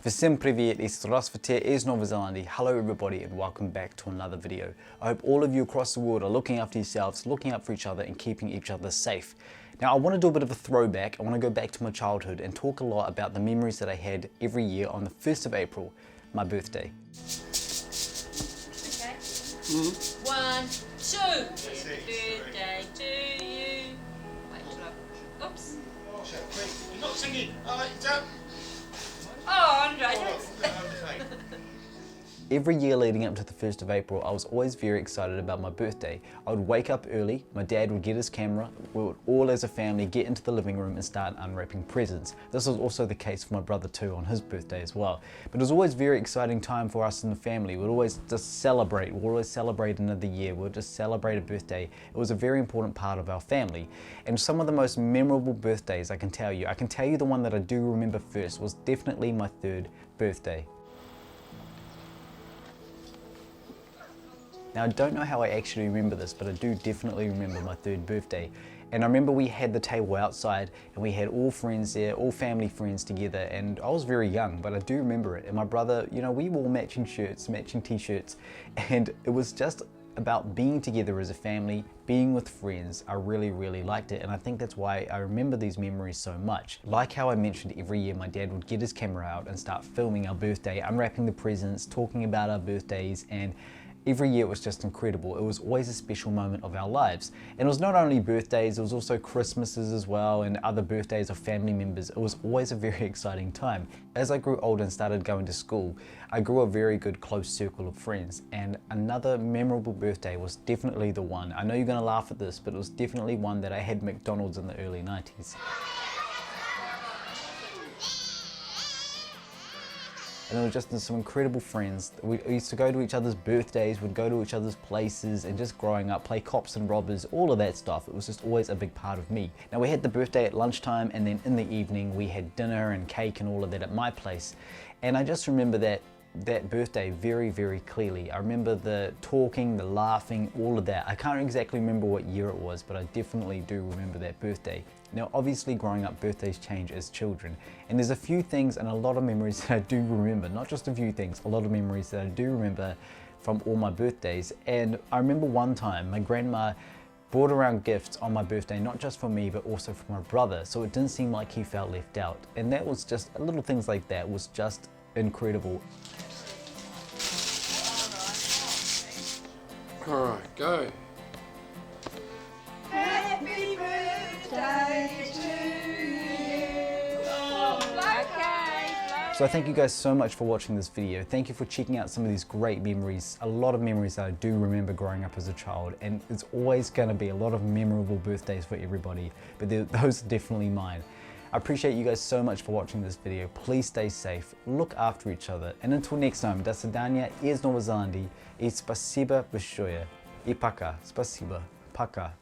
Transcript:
Всем привет, и здравствуйте из Новой Зеландии. Hello everybody and welcome back to another video. I hope all of you across the world are looking after yourselves, looking out for each other and keeping each other safe. Now I want to do a bit of a throwback. I want to go back to my childhood and talk a lot about the memories that I had every year on the 1st of April, my birthday. Okay. 1, 2. Happy birthday to you. Wait till I... Oops. You're not singing. Don't. Oh, Andre, don't... Every year leading up to the 1st of April, I was always very excited about my birthday. I would wake up early, my dad would get his camera, we would all as a family get into the living room and start unwrapping presents. This was also the case for my brother too on his birthday as well. But it was always a very exciting time for us in the family. We'd always just celebrate, we'd always celebrate another year, we'd just celebrate a birthday. It was a very important part of our family. And some of the most memorable birthdays I can tell you the one that I do remember first was definitely my 3rd birthday. Now I don't know how I actually remember this, but I do definitely remember my 3rd birthday. And I remember we had the table outside and we had all friends there, all family friends together, and I was very young, but I do remember it. And my brother, you know, we wore matching shirts, matching t-shirts, and it was just about being together as a family, being with friends. I really liked it, and I think that's why I remember these memories so much. Like how I mentioned, every year my dad would get his camera out and start filming our birthday, unwrapping the presents, talking about our birthdays, and every year it was just incredible. It was always a special moment of our lives. And it was not only birthdays, it was also Christmases as well and other birthdays of family members. It was always a very exciting time. As I grew older and started going to school, I grew a very good close circle of friends. And another memorable birthday was definitely the one. I know you're gonna laugh at this, but it was definitely one that I had McDonald's in the early 90s. And it was just some incredible friends. We used to go to each other's birthdays, we'd go to each other's places, and just growing up, play cops and robbers, all of that stuff. It was just always a big part of me. Now we had the birthday at lunchtime, and then in the evening we had dinner and cake and all of that at my place. And I just remember that birthday very clearly. I remember the talking, the laughing, all of that. I can't exactly remember what year it was, but I definitely do remember that birthday. Now obviously growing up, birthdays change as children, and there's a few things and a lot of memories that I do remember, not just a few things, a lot of memories that I do remember from all my birthdays. And I remember one time my grandma brought around gifts on my birthday, not just for me but also for my brother, so it didn't seem like he felt left out. And that was just, little things like that was just incredible. Alright, go. Happy birthday to you. Oh, okay. So I thank you guys so much for watching this video. Thank you for checking out some of these great memories, a lot of memories that I do remember growing up as a child, and it's always going to be a lot of memorable birthdays for everybody, but those are definitely mine. I appreciate you guys so much for watching this video. Please stay safe, look after each other, and until next time, до свидания из Новой Зеландии, и спасибо большое, и пока, спасибо, пока.